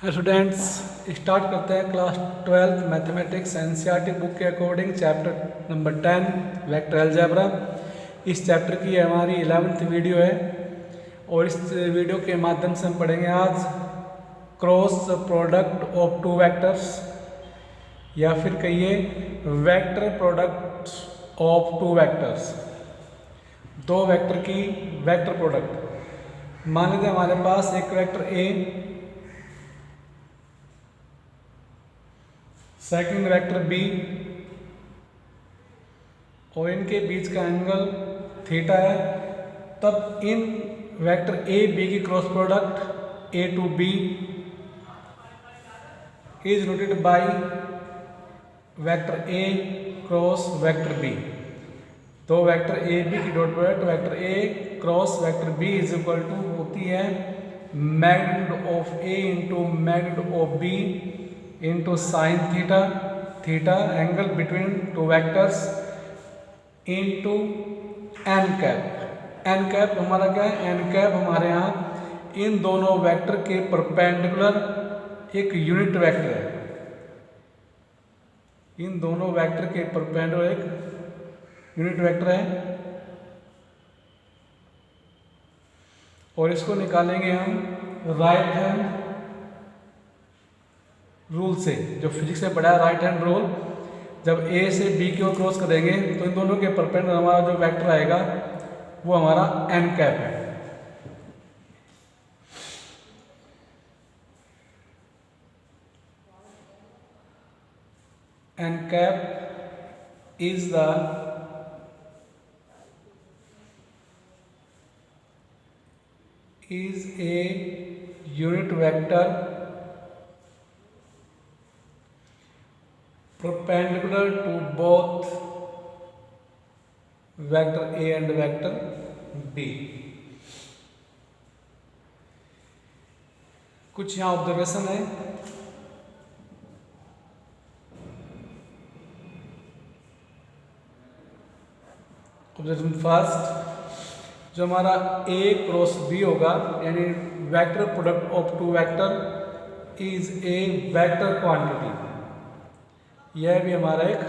Students, start करते हैं class 12 mathematics NCERT book के according chapter number 10 vector algebra. इस चैप्टर की हमारी 11वीं वीडियो है और इस वीडियो के माध्यम से हम पढ़ेंगे आज cross product of two vectors, या फिर कहिए vector product of two vectors. दो वेक्टर की वेक्टर प्रोडक्ट। मान लीजिए हमारे पास एक vector A, second vector B और इनके बीच का एंगल थीटा है। तब इन वेक्टर ए बी की cross product A to B is noted by vector A cross vector B. तो वेक्टर ए बी की dot product vector A cross vector B is equal to होती है magnitude of A into magnitude of B into sine theta, theta angle between two vectors into N cap. N cap हमारा क्या है? N cap हमारे यहाँ इन दोनों vector के perpendicular एक यूनिट वेक्टर है। इन दोनों वेक्टर के परपेंडिकुलर एक यूनिट वेक्टर है और इसको निकालेंगे हम राइट हैंड रूल से। जो फिजिक्स में पढ़ा है राइट हैंड रूल, जब ए से बी की ओर क्रॉस करेंगे तो इन दोनों के परपेंडिकुलर हमारा जो वेक्टर आएगा वो हमारा एन कैप है। N cap is the a unit vector perpendicular to both vector A and vector B। कुछ यहाँ ऑब्जर्वेशन है। ऑब्जर्वेशन फर्स्ट, जो हमारा A क्रॉस B होगा यानी vector product of two vector is a vector quantity. यह भी हमारा एक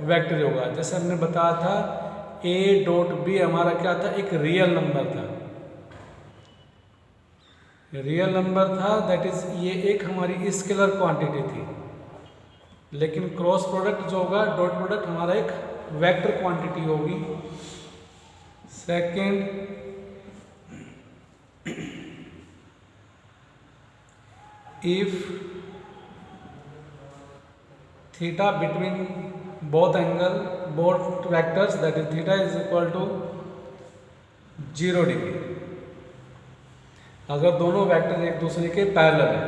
वेक्टर होगा। जैसे हमने बताया था ए डॉट बी हमारा क्या था? एक रियल नंबर था। रियल नंबर था, दैट इज ये एक हमारी स्केलर क्वांटिटी थी। लेकिन क्रॉस प्रोडक्ट जो होगा डॉट प्रोडक्ट हमारा एक वेक्टर क्वांटिटी होगी। Second, if theta between both angle both vectors that is theta is equal to 0 degree. अगर दोनों वेक्टर एक दूसरे के पैरेलल है,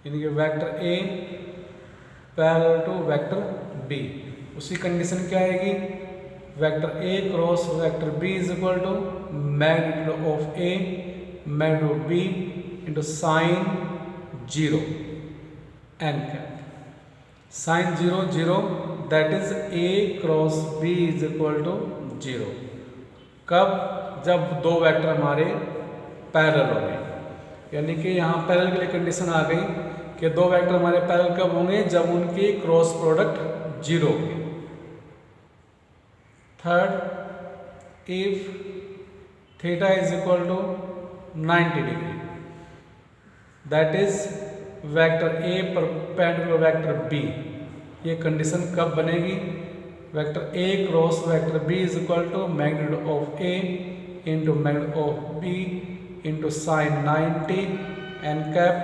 यानी कि vector A parallel to vector B, उसी कंडीशन क्या आएगी? Vector A cross vector B is equal to magnitude of A magnitude of B into sine 0 N cap. Sine 0 0 that is A cross B is equal to 0। कब? जब दो vector हमारे parallel हो गए। यानी कि यहाँ पैरेलल के लिए कंडीशन आ गई कि दो वेक्टर हमारे पैरेलल कब होंगे? जब उनकी क्रॉस प्रोडक्ट 0 होगी। Third, if theta is equal to 90 degree that is vector A perpendicular vector B. ये कंडीशन कब बनेगी? Vector A cross vector B is equal to magnitude of A into magnitude of B into sine 90 N cap,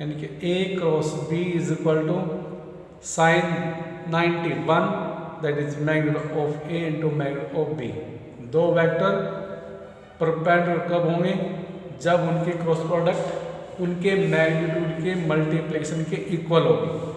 यानी कि A cross B is equal to sine 91 that is magnitude of A into magnitude of B. दो vector perpendicular कब होंगे? जब उनकी cross product उनके magnitude के multiplication के इक्वल होगी।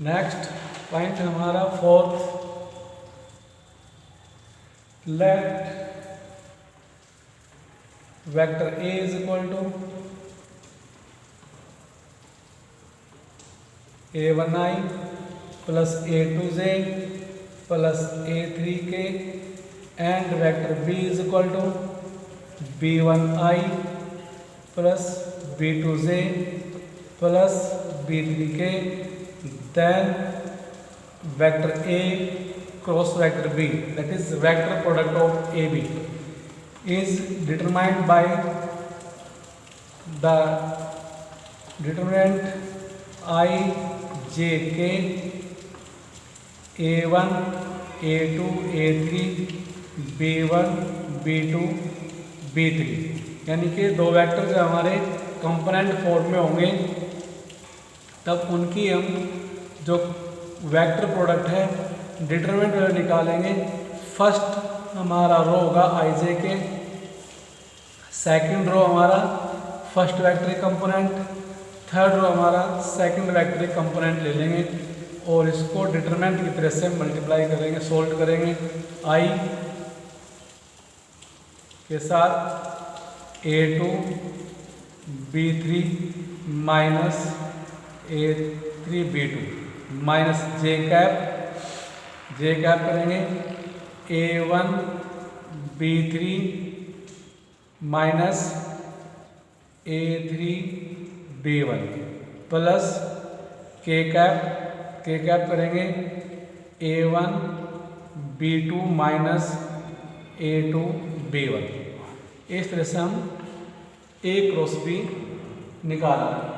नेक्स्ट पॉइंट हमारा fourth, let vector A is equal to a1i plus a2j plus a3k and vector b is equal to b1i plus b2j plus b3k, then vector a cross vector b, that is vector product of AB is determined by the determinant I j k a1 a2 a3 b1 b2 b3, यानी कि दो vector जो हमारे component form में होंगे तब उनकी हम जो वेक्टर प्रोडक्ट है डिटरमिनेंट वैल्यू निकालेंगे। फर्स्ट हमारा रो होगा I J K, second row हमारा first vector component, third row हमारा सेकंड वेक्टर कंपोनेंट ले लेंगे और इसको डिटरमिनेंट की तरह से मल्टीप्लाई करेंगे, सोल्व करेंगे। आई के साथ a2 b3 minus a3 b2 minus j cap करेंगे a1 b3 minus a3 b1 plus k cap करेंगे a1 b2 minus a2 b1। इस तरह से हम a क्रॉस b निकालेंगे।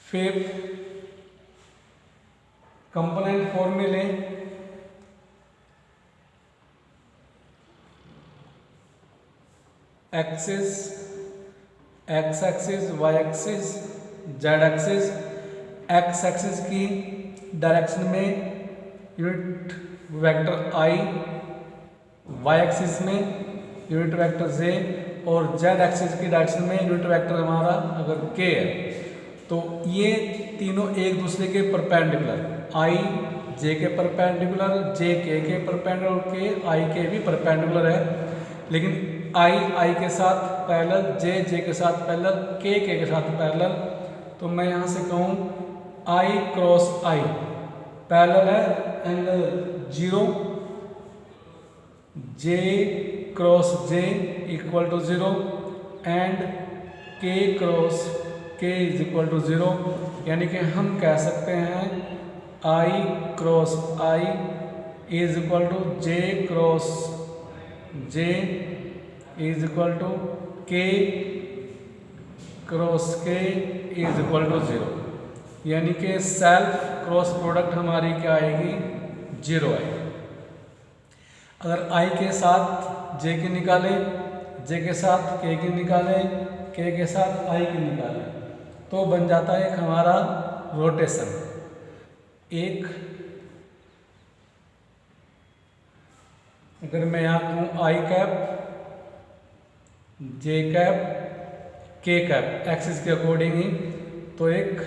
फिर कंपोनेंट फॉर्मूले axis, x axis, y axis, z axis. X axis की डायरेक्शन में unit vector i, y axis में यूनिट वेक्टर जे और जेड एक्सिस की डायरेक्शन में यूनिट वेक्टर हमारा अगर के है तो ये तीनों एक दूसरे के परपेंडिकुलर, आई जे के परपेंडिकुलर, जे के परपेंडिकुलर, के आई के भी परपेंडिकुलर है। लेकिन आई के साथ पैरेलल, जे के साथ पैरेलल, के साथ पैरेलल। तो मैं यहाँ से कहूँ आई क्रॉस आई पैरेलल है angle 0, J cross J equal to 0 and K cross K is equal to 0। यानी कि हम कह सकते हैं I cross I is equal to J cross J is equal to K cross K is equal to 0। यानी कि self cross product हमारी क्या आएगी, 0 आएगी। अगर आई के साथ जे के निकालें, जे के साथ के निकालें, के साथ आई के निकालें तो बन जाता है एक हमारा रोटेशन। एक अगर मैं यहाँ कहूँ I cap, J cap, K cap axis के अकॉर्डिंग ही, तो एक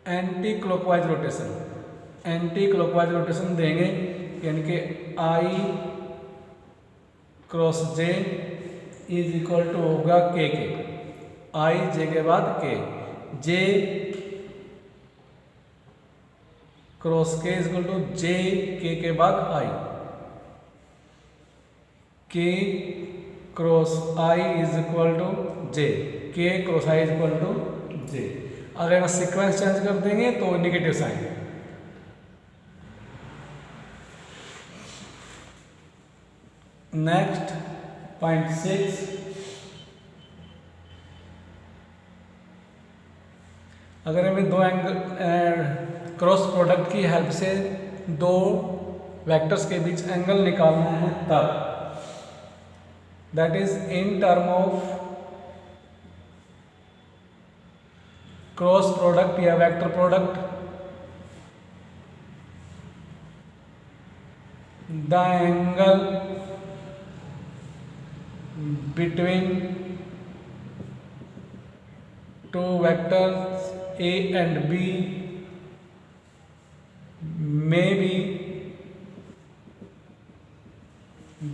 एंटी क्लॉकवाइज रोटेशन देंगे। यानी कि I cross J is equal to होगा के, आई जे के बाद K, J cross K is equal to J के बाद I, K cross I is equal to J, K cross I is equal to J. अगर हम sequence change कर देंगे तो निगेटिव साइन। नेक्स्ट पॉइंट 6, अगर हमें दो एंगल क्रॉस प्रोडक्ट की हेल्प से दो वेक्टर्स के बीच एंगल निकालना है तब, that is in term of cross product या vector product, the angle between two vectors A and B may be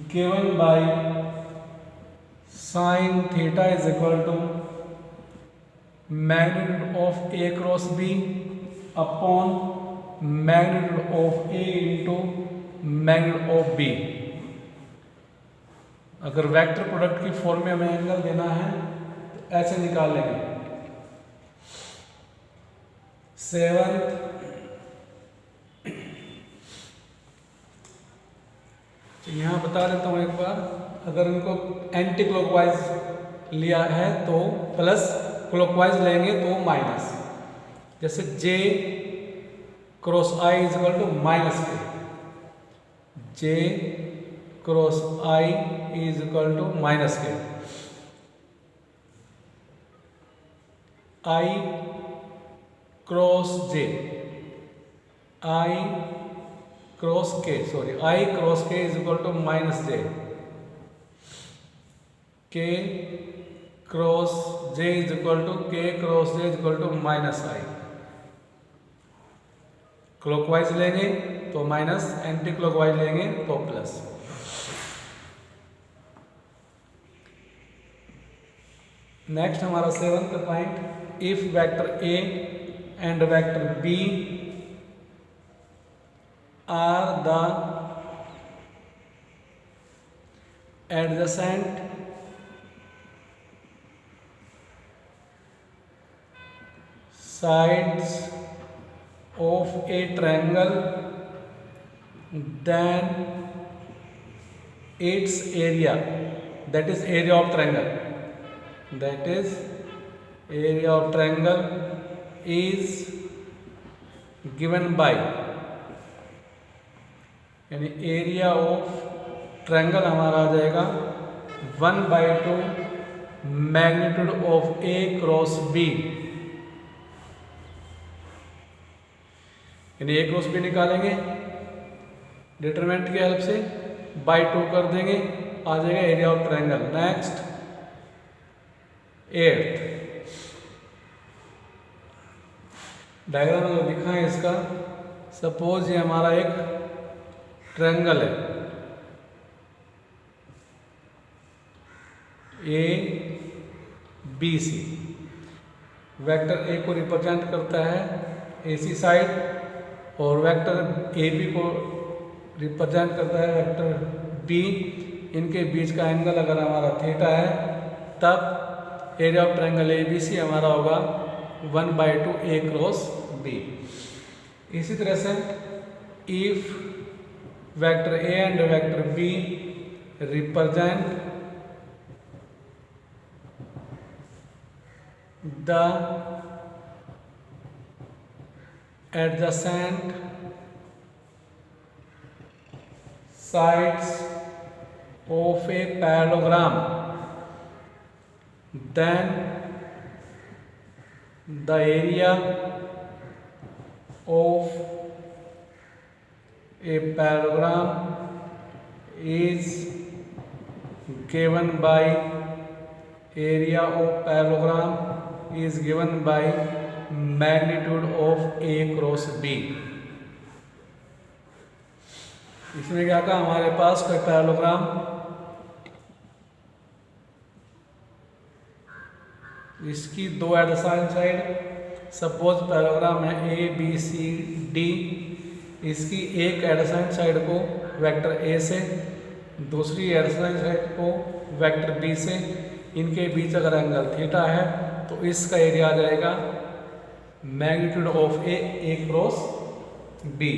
given by sin theta is equal to magnitude of A cross B upon magnitude of A into magnitude of B। अगर vector product की form में हमें angle देना है तो ऐसे निकाल लेंगे। सेवंथ, यहाँ बता देता हूँ एक बार, अगर इनको एंटी क्लॉकवाइज लिया है तो प्लस, क्लॉकवाइज लेंगे तो माइनस। जैसे J cross I is equal to minus k, J cross I is equal to minus k, I cross J, I cross K, sorry I cross K is equal to minus J, K cross J is equal to K cross J is equal to minus I। Clockwise लेंगे तो minus, anti clockwise लेंगे तो plus. Next हमारा seventh point, if vector A and vector B are the adjacent sides of a triangle, then its area, that is area of triangle, that is area of triangle is given by, यानी area of triangle हमारा आ जाएगा 1/2 magnitude of A cross B, यानी A cross B निकालेंगे determinant की help से, by 2 कर देंगे, आ जाएगा area of triangle. Next eighth, diagram में जो लिखा है इसका, सपोज ये हमारा एक ट्रायंगल है, A B C, vector A को रिप्रेजेंट करता है AC साइड और वेक्टर AB को रिप्रेजेंट करता है वेक्टर B। इनके बीच का एंगल अगर हमारा थीटा है तब एरिया ऑफ ट्रायंगल ABC हमारा होगा 1/2 A क्रॉस B। इसी तरह से if vector A and vector B represent the adjacent sides of a parallelogram, then the area of a parallelogram is given by, area of parallelogram is given by magnitude of A cross B। इसमें क्या कहा, हमारे पास कोई parallelogram, इसकी दो adjacent side, suppose parallelogram है A B C D, इसकी एक एडजेसेंट साइड को वेक्टर A से, दूसरी एडजेसेंट साइड को वेक्टर B से, इनके बीच अगर एंगल थीटा है तो इसका एरिया आ जाएगा magnitude of A cross B।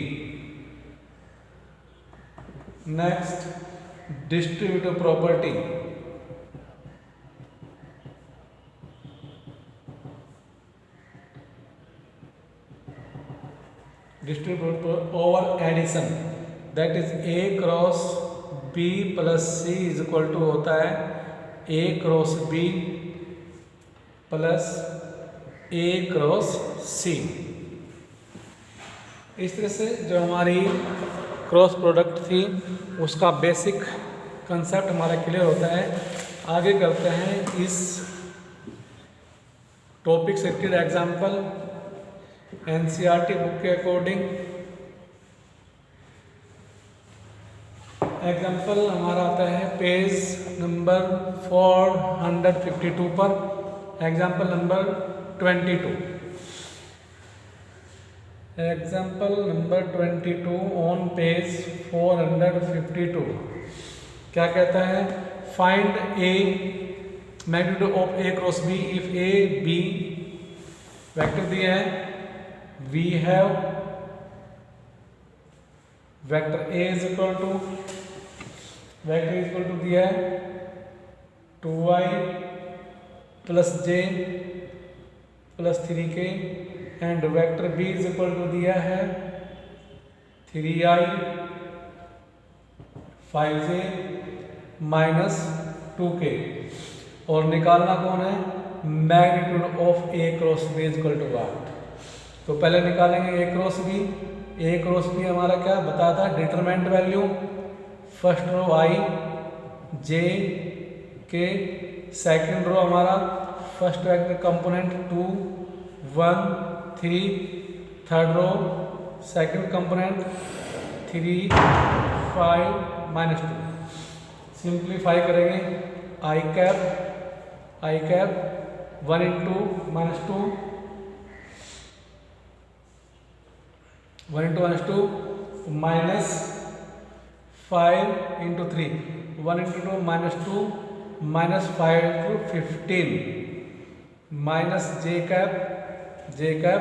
Next distributive property, distributive over addition, that is A cross B plus C is equal to होता है A cross B plus A cross C। इस तरह से जो हमारी क्रॉस प्रोडक्ट थी उसका बेसिक कंसेप्ट हमारा क्लियर होता है। आगे करते हैं इस टॉपिक से रिलेटेड एग्जाम्पल। एनसीईआरटी बुक के अकॉर्डिंग। एग्जाम्पल हमारा आता है पेज नंबर 452 पर। Example number 22। Example number 22 on page 452 क्या कहता है? Find a magnitude of a cross b if a b vector दिया है। We have vector A is equal to दिया है 2i plus J plus 3k and vector B is equal to दिया है 3i 5j minus 2k। और निकालना कौन है? Magnitude of a cross B is equal to what? तो पहले निकालेंगे a cross b. A cross b हमारा क्या बताया था? Determinant value first row i j k, second row हमारा first vector component 2 1 3, third row second component 3 5 minus 2। Simplify करेंगे i cap 1 into minus 2 minus 5 into 3 1 into 2 minus 2 minus 5 into 15 minus j cap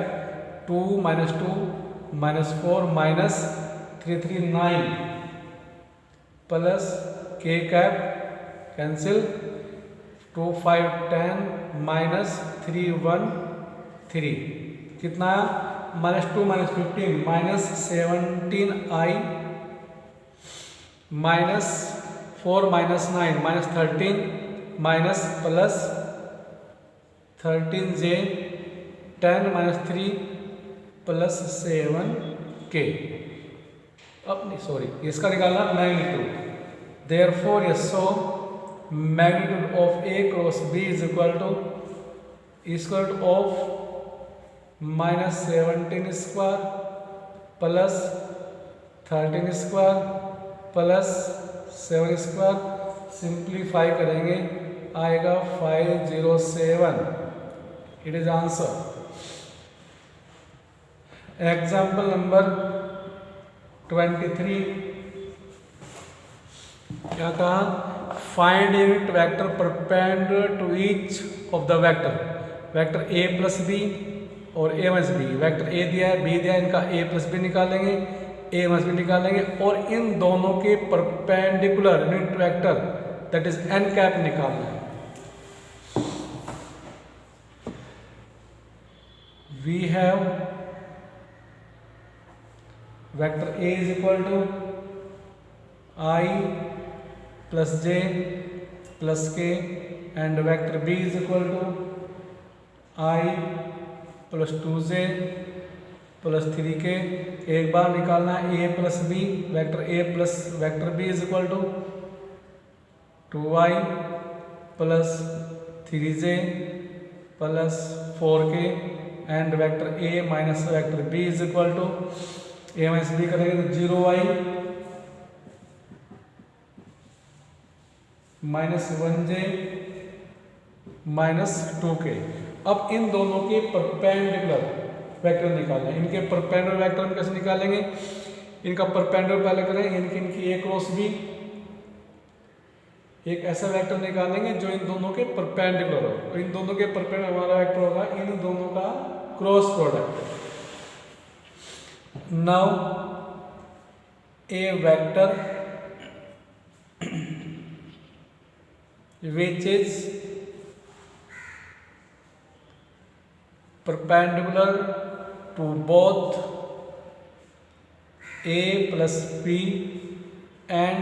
2 minus 4 minus 3 9 plus k cap cancel 2 5 10 minus 3 1 3 कितना? Minus 2 minus 15 minus 17i minus 4 minus 9 minus 13 minus plus 13j 10 minus 3 plus 7k। अब नहीं sorry इसका निकालना magnitude. Therefore yes so magnitude of a cross B is equal to of minus 17 square plus 13 square plus 7 square. Simplify करेंगे आएगा 507। It is answer. Example number 23 क्या कहा? Find unit vector perpendicular to each of the vector a plus b और a minus b. Vector a दिया है, B दिया है, इनका ए प्लस बी निकालेंगे, ए माइनस बी निकालेंगे और इन दोनों के perpendicular unit vector that is N cap निकालना है। We have vector A is equal to i plus J plus K and vector B is equal to i plus 2j plus 3k। एक बार निकालना है a plus B. Vector B is equal to 2i plus 3j plus 4k and vector a minus vector b is equal to a minus B करेंगे तो 0i minus 1j minus 2k। अब इन दोनों के perpendicular vector निकालना है। इनके perpendicular vector हम कैसे निकालेंगे? इनका परपेंडिकुलर पहले करें, इनकी ए क्रॉस बी। एक ऐसा वेक्टर निकालेंगे जो इन दोनों के परपेंडिकुलर हो। तो इन दोनों के परपेंडिकुलर हमारा वेक्टर होगा इन दोनों का cross product. Now A vector which is perpendicular to both a plus b and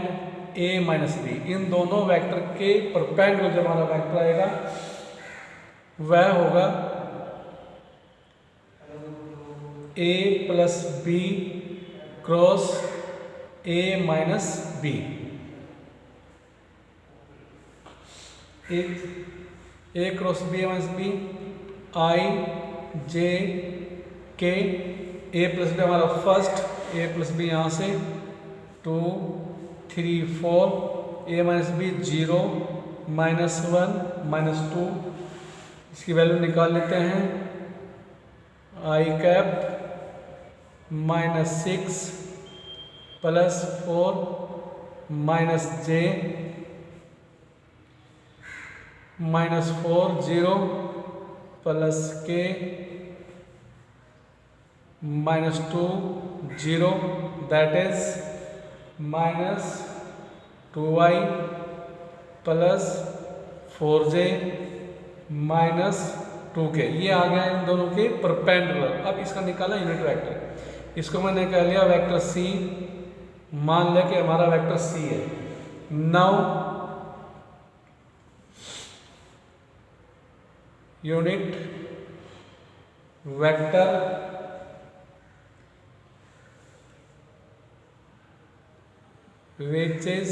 a minus b। इन दोनों वेक्टर के परपेंडिकुलर जो हमारा वेक्टर आएगा वह होगा a plus b cross a minus b. A cross b minus b i j k, a plus b हमारा first, a plus b यहाँ से 2 3 4, ए माइनस बी 0 -1 -2, इसकी वैल्यू निकाल लेते हैं। आई cap -6 +4 -j -4 0 +k -2 0, that is -2i +4j -2k। ये आ गया इन दोनों के परपेंडिकुलर। अब इसका निकाला यूनिट वेक्टर, इसको मैंने कह लिया वेक्टर सी, मान लिया कि हमारा वेक्टर सी है। Now unit vector which is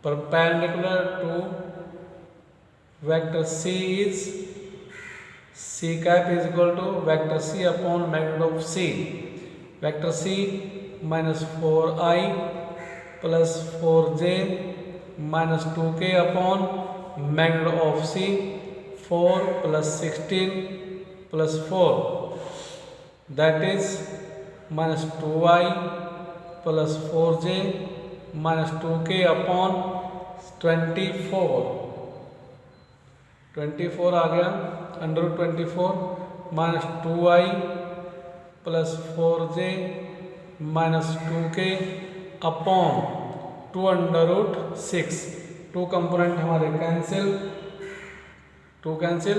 perpendicular to vector C is C cap is equal to vector C upon magnitude of C, vector C minus 4i plus 4j minus 2k upon magnitude of C, 4 plus 16 plus 4, that is minus 2i plus 4j minus 2k upon 24, 24 आ गया √24 minus 2i plus 4j minus 2k upon 2√6। 2 component हमारे cancel, 2 cancel,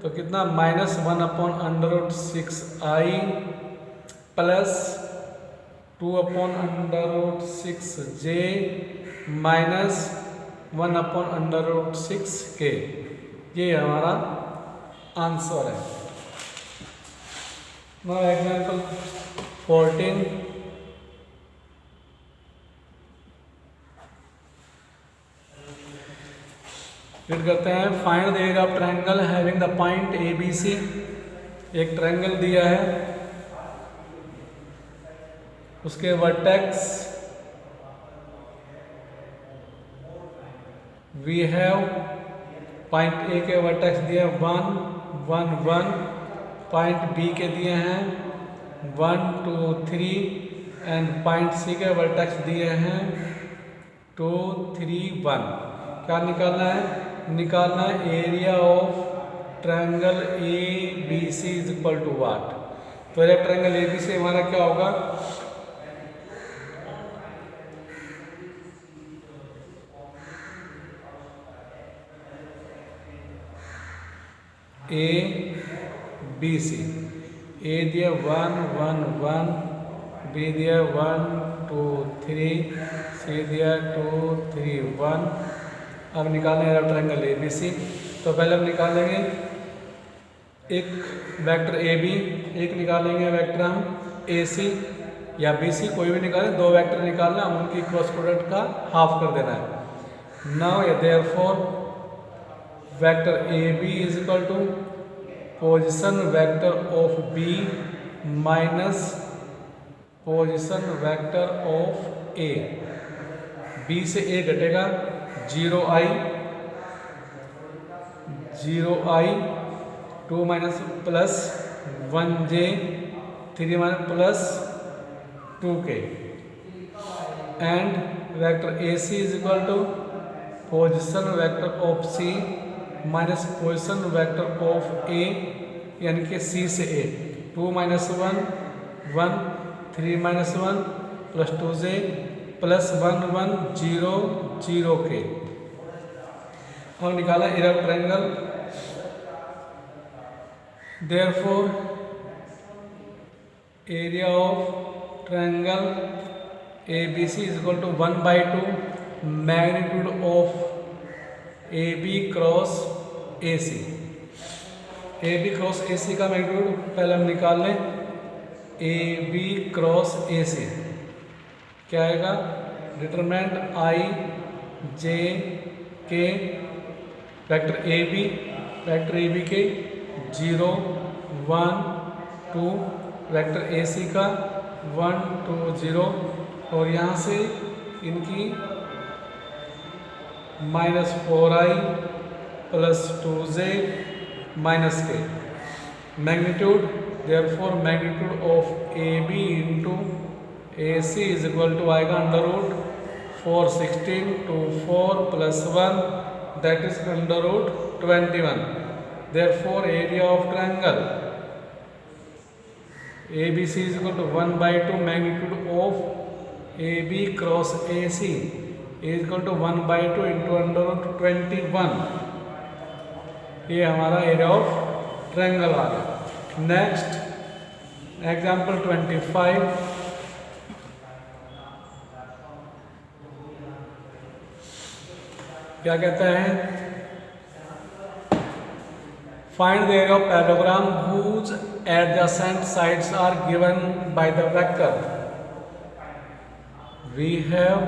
तो कितना -1 upon √6i plus 2 upon √6j minus 1 upon √6k। ये हमारा answer है। Now example 14, read करते हैं। Find the area of triangle having the point ABC। एक triangle दिया है, उसके vertex we have, point a के वर्टेक्स दिए 1 1 1, पॉइंट बी के दिए हैं 1 2 3 एंड पॉइंट सी के वर्टेक्स दिए हैं 2 3 1। क्या निकालना है? निकालना है area of triangle ABC is equal to what. तो एरिया ट्रायंगल ABC हमारा क्या होगा? ABC, ए दिया 1 1 1, बी दिया 1 2 3, सी दिया 2 3 1। अब निकालें एरिया ट्रायंगल ABC। तो पहले हम निकालेंगे एक वेक्टर AB, एक निकालेंगे वेक्टर हम AC या BC, कोई भी निकालें, 2 वेक्टर निकालना, उनकी क्रॉस प्रोडक्ट का हाफ कर देना है। Now therefore vector AB is equal to position vector of B minus position vector of A। B से A घटेगा 0i 2 minus plus 1j 3 minus plus 2k and vector AC is equal to position vector of C minus position vector of A, यानी कि C से A। 2 minus 1 1, 3 minus 1 plus 2j plus 1 1 0 0k। और निकाला area of triangle. Therefore area of triangle ABC is equal to 1/2 magnitude of AB cross AC। AB cross AC का magnitude पहले हम निकाल लें। AB क्रॉस AC क्या आएगा? Determinant I J K vector AB के 0 1 2 वेक्टर ए सी का 1 2 0 और यहाँ से इनकी -4i + 2j - k magnitude. Therefore magnitude of A B into A C is equal to आएगा √416 to 4 + 1 that is √21। Therefore area of triangle A B C is equal to 1/2 magnitude of A B cross A C is equal to 1/2 into √21। ये हमारा area of triangle आ गया। Next example 25। क्या कहता है? Find the area of parallelogram whose adjacent sides are given by the vector। We have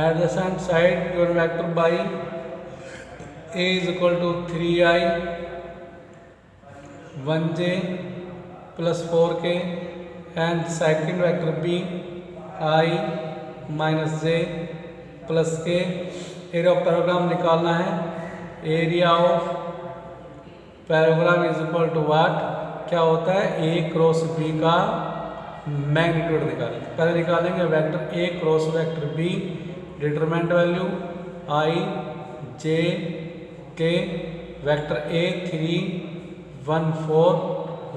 adjacent side given vector by a is equal to 3i 1j + 4k and second vector b i - j + k। Area of parallelogram निकालना है। Area of parallelogram is equal to what, क्या होता है? A cross B का magnitude निकालेंगे। पहले निकालेंगे vector A cross vector B, determinant value i j k, vector A 3 1 4,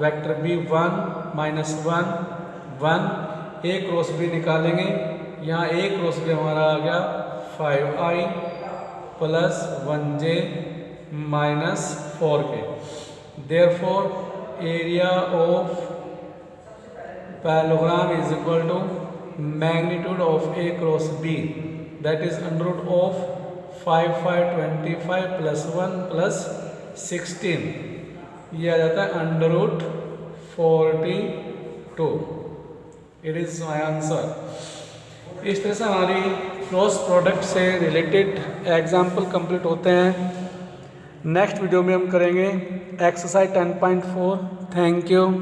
vector B 1 -1 1। A cross B निकालेंगे। यहाँ ए क्रॉस बी हमारा आ गया 5i + 1j - 4k। Therefore area of parallelogram is equal to magnitude of a cross b that is √5 5 25 + 1 + 16। ये आ जाता है √42। It is my answer. इस तरह से हमारी क्रॉस प्रोडक्ट से रिलेटेड एग्जाम्पल कंप्लीट होते हैं। नेक्स्ट वीडियो में हम करेंगे एक्सरसाइज 10.4। Thank you.